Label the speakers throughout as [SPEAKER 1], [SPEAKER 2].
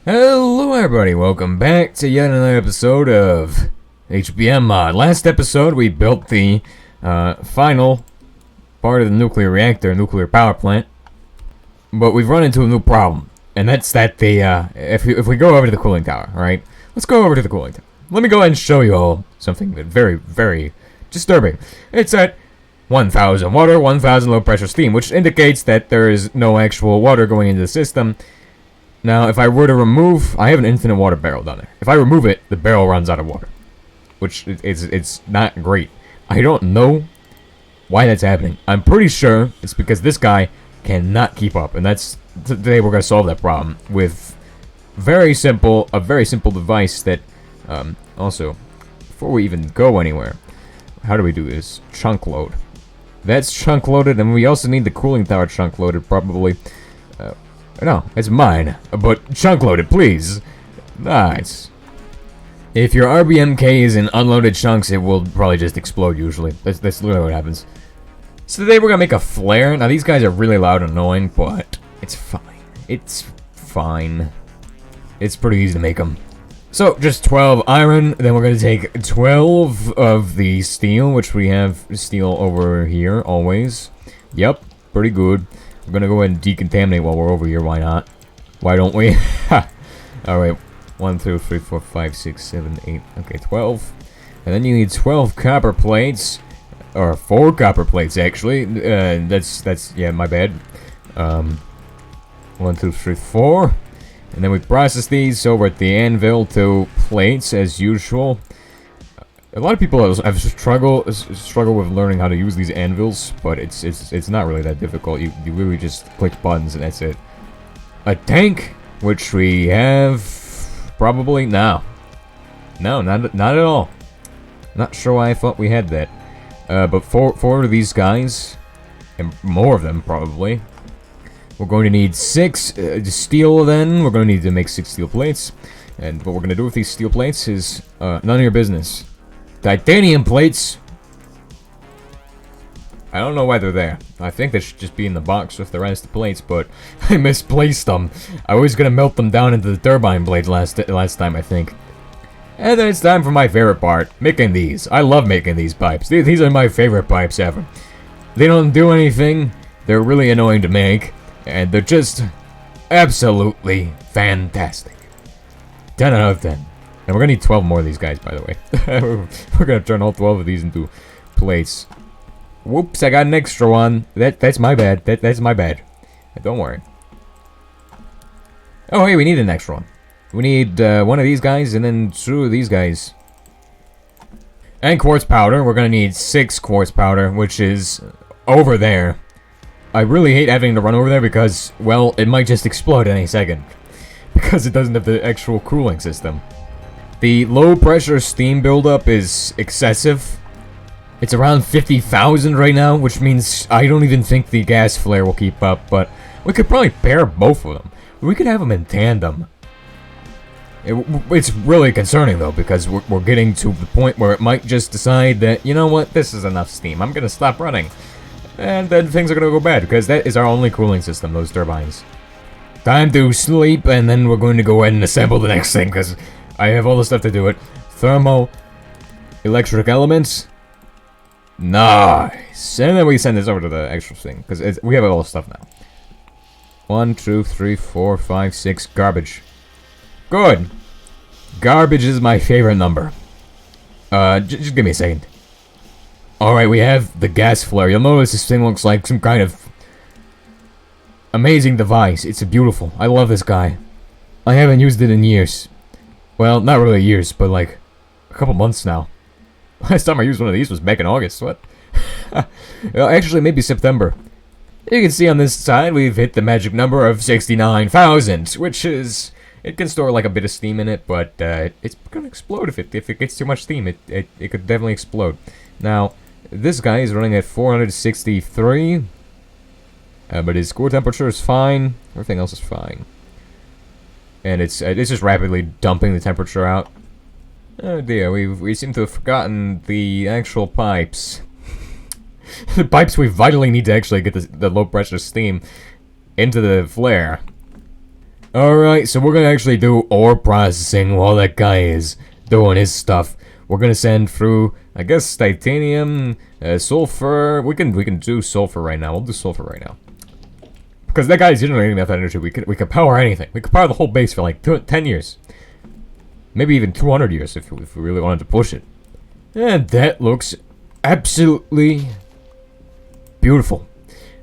[SPEAKER 1] Hello everybody, welcome back to yet another episode of HBM Mod. Last episode we built the final part of the nuclear reactor, nuclear power plant. But we've run into a new problem. And that's that if we go over to the cooling tower, right? Let's go over to the cooling tower. Let me go ahead and show you all something that very, very disturbing. It's at 1,000 water, 1,000 low pressure steam, which indicates that there is no actual water going into the system. Now, if I were to remove, I have an infinite water barrel down there. If I remove it, the barrel runs out of water, which it's not great. I don't know why that's happening. I'm pretty sure it's because this guy cannot keep up, and today we're gonna solve that problem with a very simple device that. Also, before we even go anywhere, how do we do this? Chunk load. That's chunk loaded, and we also need the cooling tower chunk loaded, probably. No, it's mine, but chunk loaded, please. Nice. If your RBMK is in unloaded chunks, it will probably just explode usually. That's literally what happens. So today we're gonna make a flare. Now these guys are really loud and annoying, but it's fine. It's fine. It's pretty easy to make them. So just 12 iron, then we're gonna take 12 of the steel, which we have steel over here always. Yep, pretty good. We're gonna go ahead and decontaminate while we're over here. Why not? Why don't we? Alright. 1, 2, 3, 4, 5, 6, 7, 8. Okay, 12. And then you need 12 copper plates. Or 4 copper plates, actually. Yeah, my bad. 1, 2, 3, 4. And then we process these over at the anvil to plates, as usual. A lot of people have struggled with learning how to use these anvils, but it's not really that difficult. You really just click buttons and that's it. A tank, which we have probably no, not at all. Not sure why I thought we had that. But four of these guys, and more of them probably. We're going to need 6 steel. Then we're going to need to make 6 steel plates, and what we're going to do with these steel plates is none of your business. Titanium plates. I don't know why they're there. I think they should just be in the box with the rest of the plates, but I misplaced them. I was gonna melt them down into the turbine blades last time, I think. And then it's time for my favorite part, making these. I love making these pipes. These are my favorite pipes ever. They don't do anything. They're really annoying to make, and they're just absolutely fantastic. 10 out of 10. And we're gonna need 12 more of these guys, by the way. We're gonna turn all 12 of these into plates. Whoops, I got an extra one. That's my bad. That's my bad. Don't worry. Oh, hey, we need an extra one. We need 1 of these guys and then 2 of these guys. And quartz powder. We're gonna need 6 quartz powder, which is over there. I really hate having to run over there because, well, it might just explode any second. Because it doesn't have the actual cooling system. The low pressure steam buildup is excessive. It's around 50,000 right now, which means I don't even think the gas flare will keep up, but we could probably pair both of them. We could have them in tandem. It's really concerning though, because we're getting to the point where it might just decide that, you know what, this is enough steam, I'm gonna stop running. And then things are gonna go bad, because that is our only cooling system, those turbines. Time to sleep, and then we're going to go ahead and assemble the next thing, because I have all the stuff to do it. Thermo, electric elements. Nice. And then we send this over to the actual thing, because we have all the stuff now. 1, 2, 3, 4, 5, 6. Garbage. Good. Garbage is my favorite number. Just give me a second. Alright, we have the gas flare. You'll notice this thing looks like some kind of amazing device. It's beautiful. I love this guy. I haven't used it in years. Well, not really years, but like a couple months now. Last time I used one of these was back in August. What? Well, actually, maybe September. You can see on this side we've hit the magic number of 69,000, which is... It can store like a bit of steam in it, but it's gonna explode if it gets too much steam. It could definitely explode. Now, this guy is running at 463, but his core temperature is fine. Everything else is fine. And it's just rapidly dumping the temperature out. Oh dear, we seem to have forgotten the actual pipes. The pipes we vitally need to actually get the low pressure steam into the flare. Alright, so we're gonna actually do ore processing while that guy is doing his stuff. We're gonna send through, I guess, titanium, sulfur. We can do sulfur right now. We'll do sulfur right now. Because that guy's generating enough energy, we could power anything. We could power the whole base for like 10 years. Maybe even 200 years if we really wanted to push it. And that looks absolutely beautiful.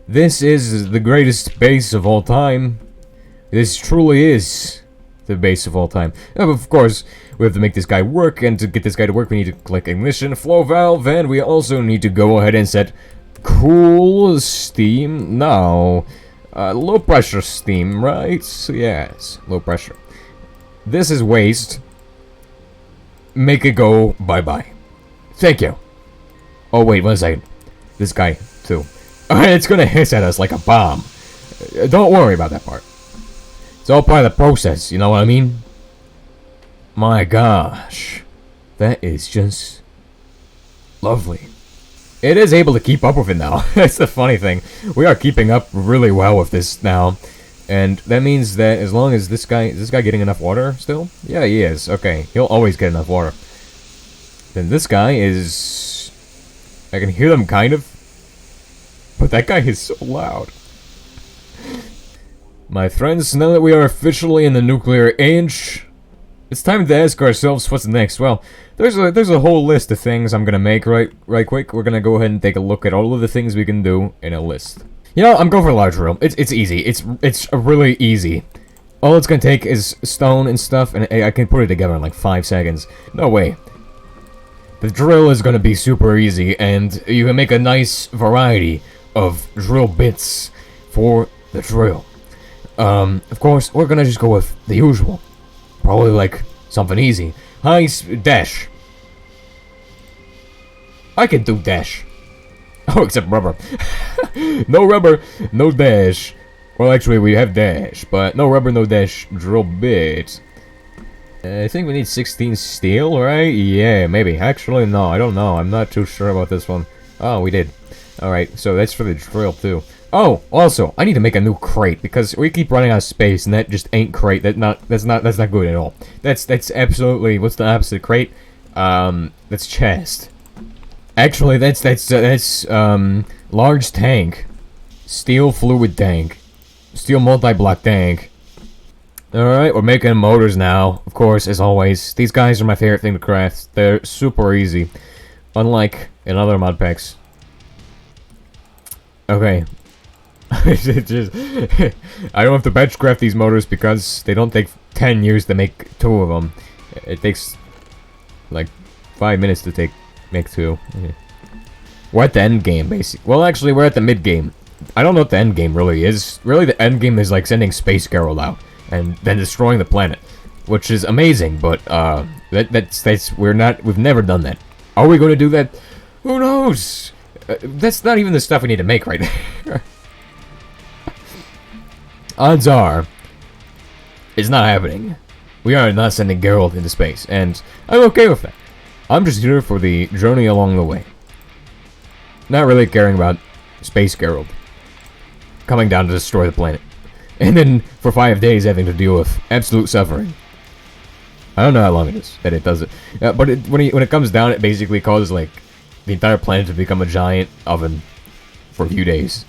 [SPEAKER 1] This is the greatest base of all time. This truly is the base of all time. Of course, we have to make this guy work, and to get this guy to work, we need to click ignition, flow valve, and we also need to go ahead and set cool steam. No, low pressure steam, right? Yes, low pressure. This is waste. Make it go bye-bye. Thank you. Oh, wait, 1 second. This guy, too. It's gonna hiss at us like a bomb. Don't worry about that part. It's all part of the process, you know what I mean? My gosh. That is just lovely. It is able to keep up with it now. That's the funny thing. We are keeping up really well with this now. And that means that as long as is this guy getting enough water still? Yeah, he is. Okay, he'll always get enough water. Then this guy is... I can hear them kind of. But that guy is so loud. My friends, now that we are officially in the nuclear age, it's time to ask ourselves what's next. Well, there's a whole list of things I'm gonna make right quick. We're gonna go ahead and take a look at all of the things we can do in a list. You know, I'm going for a large drill. It's easy. It's really easy. All it's gonna take is stone and stuff, and I can put it together in like 5 seconds. No way. The drill is gonna be super easy, and you can make a nice variety of drill bits for the drill. Of course, we're gonna just go with the usual. Probably like something easy. Dash. I can do dash. Oh, except rubber. No rubber, no dash. Well, actually, we have dash, but no rubber, no dash. Drill bit. I think we need 16 steel, right? Yeah, maybe. Actually, no, I don't know. I'm not too sure about this one. Oh, we did. Alright, so that's for the drill, too. Oh, also, I need to make a new crate, because we keep running out of space, and that just ain't crate. That's not good at all. That's absolutely... What's the opposite of crate? That's chest. Actually, that's large tank. Steel fluid tank. Steel multi-block tank. Alright, we're making motors now. Of course, as always. These guys are my favorite thing to craft. They're super easy. Unlike in other mod packs. Okay. I don't have to batch craft these motors because they don't take 10 years to make 2 of them. It takes like 5 minutes to make 2. Okay. We're at the end game, basically. Well, actually, we're at the mid game. I don't know what the end game really is. Really, the end game is like sending Space Carol out and then destroying the planet, which is amazing. But we've never done that. Are we going to do that? Who knows? That's not even the stuff we need to make right there. Odds are, it's not happening. We are not sending Geralt into space, and I'm okay with that. I'm just here for the journey along the way. Not really caring about Space Geralt coming down to destroy the planet. And then, for 5 days, having to deal with absolute suffering. I don't know how long it is that it does it. But when it comes down, it basically causes, like, the entire planet to become a giant oven for a few days.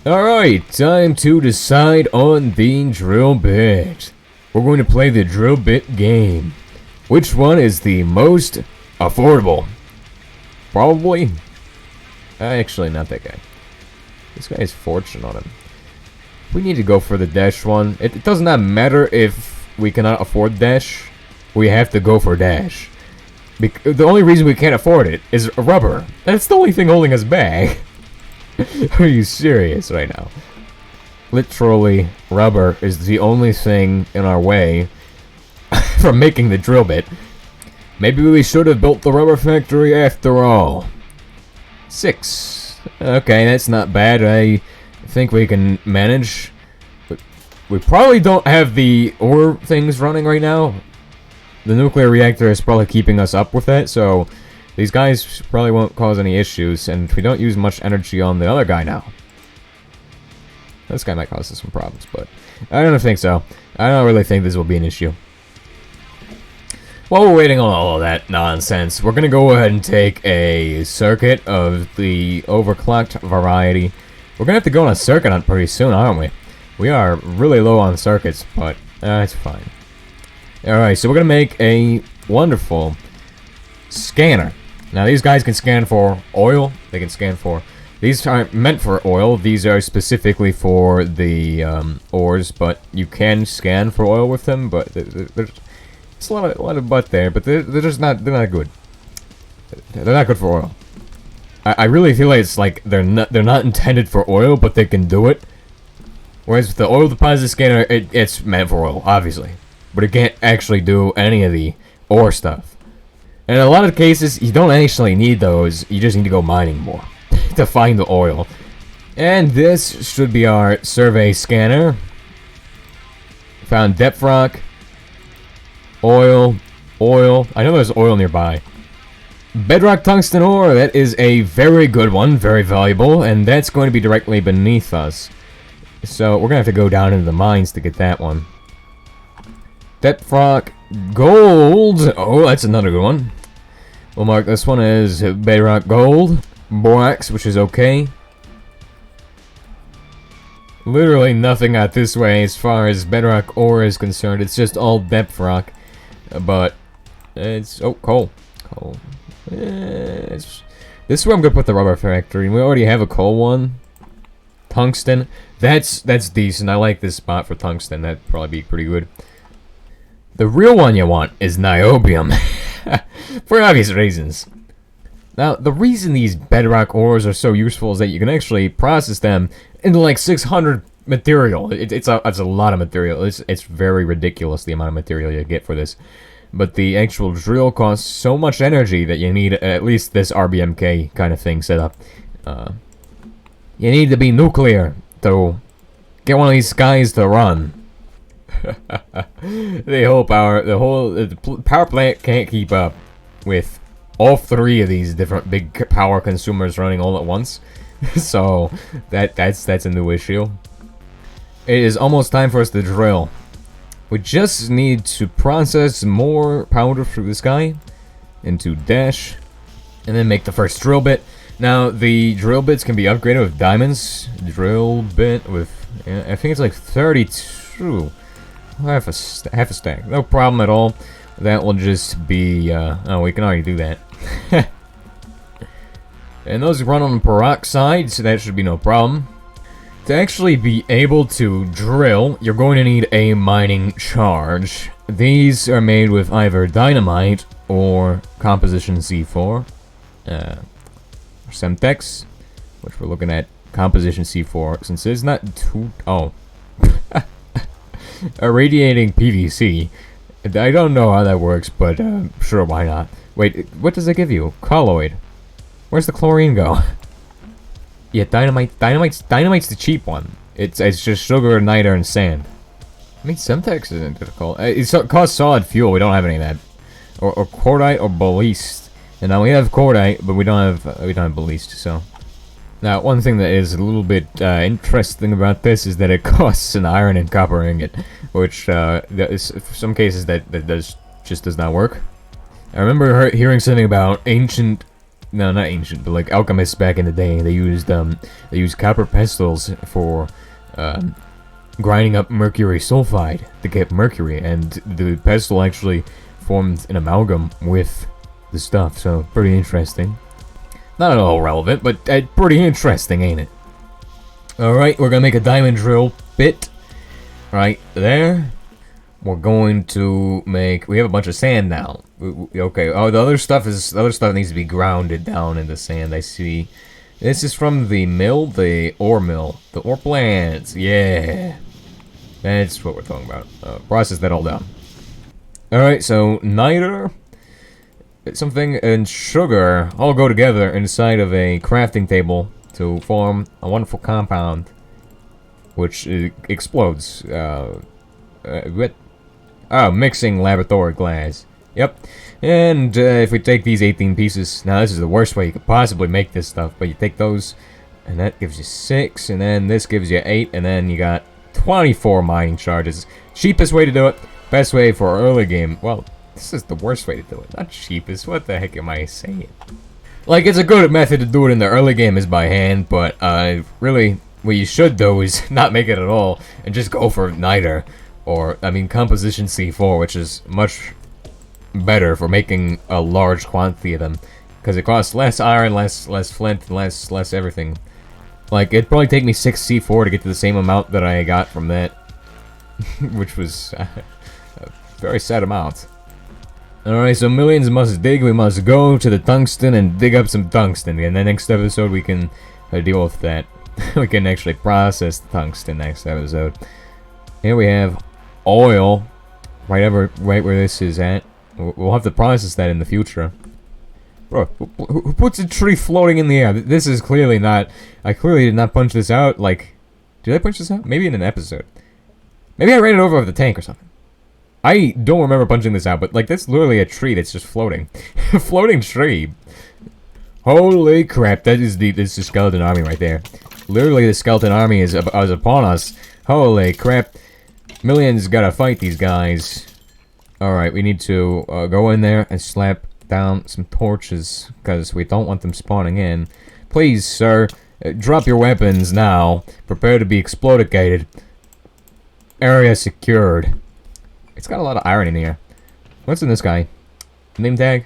[SPEAKER 1] Alright, time to decide on the drill bit. We're going to play the drill bit game. Which one is the most affordable? Probably. Actually, not that guy. This guy has fortune on him. We need to go for the dash one. It does not matter if we cannot afford dash. We have to go for dash. The only reason we can't afford it is rubber. That's the only thing holding us back. Are you serious right now? Literally, rubber is the only thing in our way from making the drill bit. Maybe we should have built the rubber factory after all. 6. Okay, that's not bad. I think we can manage. But we probably don't have the ore things running right now. The nuclear reactor is probably keeping us up with that, so these guys probably won't cause any issues, and we don't use much energy on the other guy now. This guy might cause us some problems, but I don't think so. I don't really think this will be an issue. While we're waiting on all of that nonsense, we're gonna go ahead and take a circuit of the overclocked variety. We're gonna have to go on a circuit hunt pretty soon, aren't we? We are really low on circuits, but it's fine. Alright, so we're gonna make a wonderful scanner. Now these guys can scan for oil, they can scan for... These aren't meant for oil, these are specifically for the ores, but you can scan for oil with them, but there's a lot of butt there, but they're just not, they're not good. They're not good for oil. I really feel like it's like they're not intended for oil, but they can do it. Whereas with the oil deposit scanner, it's meant for oil, obviously. But it can't actually do any of the ore stuff. And in a lot of cases, you don't actually need those, you just need to go mining more to find the oil. And this should be our survey scanner. Found depth rock, oil, I know there's oil nearby. Bedrock tungsten ore, that is a very good one, very valuable, and that's going to be directly beneath us. So we're gonna have to go down into the mines to get that one. Depth rock, gold, oh that's another good one. We'll mark this one as bedrock gold. Borax, which is okay. Literally nothing out this way as far as bedrock ore is concerned, it's just all depth rock. But it's coal. This is where I'm gonna put the rubber factory. We already have a coal one. Tungsten. That's decent. I like this spot for tungsten. That'd probably be pretty good. The real one you want is niobium. For obvious reasons. Now, the reason these bedrock ores are so useful is that you can actually process them into like 600 material. It's a lot of material. It's very ridiculous the amount of material you get for this. But the actual drill costs so much energy that you need at least this RBMK kind of thing set up. You need to be nuclear to get one of these guys to run. The whole power plant can't keep up with all three of these different big power consumers running all at once. So that's a new issue. It is almost time for us to drill. We just need to process more powder through this guy into dash, and then make the first drill bit. Now the drill bits can be upgraded with diamonds. Drill bit with, I think it's like 32, half a stack. No problem at all. That will just be. Oh, we can already do that. And those run on peroxide, so that should be no problem. To actually be able to drill, you're going to need a mining charge. These are made with either dynamite or composition C4. Or Semtex, which we're looking at composition C4, since it's not too... Oh. Irradiating PVC. I don't know how that works, but sure, why not? Wait, what does it give you? Colloid. Where's the chlorine go? Yeah, dynamite's the cheap one. It's just sugar, niter, and sand. I mean, Semtex isn't difficult. It costs solid fuel. We don't have any of that, or cordite or balliste. And now we have cordite, but we don't have balliste. So now one thing that is a little bit interesting about this is that it costs an iron and copper ingot, which for some cases that just does not work. I remember hearing something about ancient. No, not ancient, but like alchemists back in the day. They used copper pestles for grinding up mercury sulfide to get mercury, and the pestle actually formed an amalgam with the stuff. So pretty interesting. Not at all relevant, but pretty interesting, ain't it? All right, we're gonna make a diamond drill bit right there. We're going to make. We have a bunch of sand now. Okay. Oh, the other stuff needs to be grounded down into sand. I see. This is from the mill, the ore mill, the ore plants. Yeah, that's what we're talking about. Process that all down. All right. So niter, something, and sugar all go together inside of a crafting table to form a wonderful compound, which explodes. Mixing laboratory glass. Yep. And if we take these 18 pieces, now this is the worst way you could possibly make this stuff, but you take those, and that gives you 6, and then this gives you 8, and then you got 24 mining charges. Cheapest way to do it. Best way for early game. Well, this is the worst way to do it. Not cheapest. What the heck am I saying? Like, it's a good method to do it in the early game is by hand, but really, what you should do is not make it at all and just go for Niter. Or, I mean, Composition C4, which is much better for making a large quantity of them. Because it costs less iron, less flint, less everything. Like, it'd probably take me 6 C4 to get to the same amount that I got from that. Which was a very sad amount. Alright, so millions must dig. We must go to the tungsten and dig up some tungsten. And the next episode we can deal with that. We can actually process the tungsten next episode. Here we have oil. Right where this is at. We'll have to process that in the future. Bro, who puts a tree floating in the air? This is clearly not... I clearly did not punch this out. Like, did I punch this out? Maybe in an episode. Maybe I ran it over with the tank or something. I don't remember punching this out, but like that's literally a tree that's just floating. Floating tree. Holy crap, this is the skeleton army right there. Literally the skeleton army is upon us. Holy crap. Millions gotta fight these guys. Alright, we need to go in there and slap down some torches, because we don't want them spawning in. Please, sir, drop your weapons now. Prepare to be explodicated. Area secured. It's got a lot of iron in here. What's in this guy? Name tag?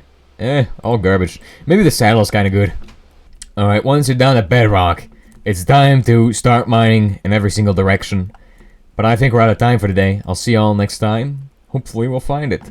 [SPEAKER 1] All garbage. Maybe the saddle's kinda good. Alright, once you're down at Bedrock, it's time to start mining in every single direction. But I think we're out of time for today. I'll see y'all next time. Hopefully we'll find it.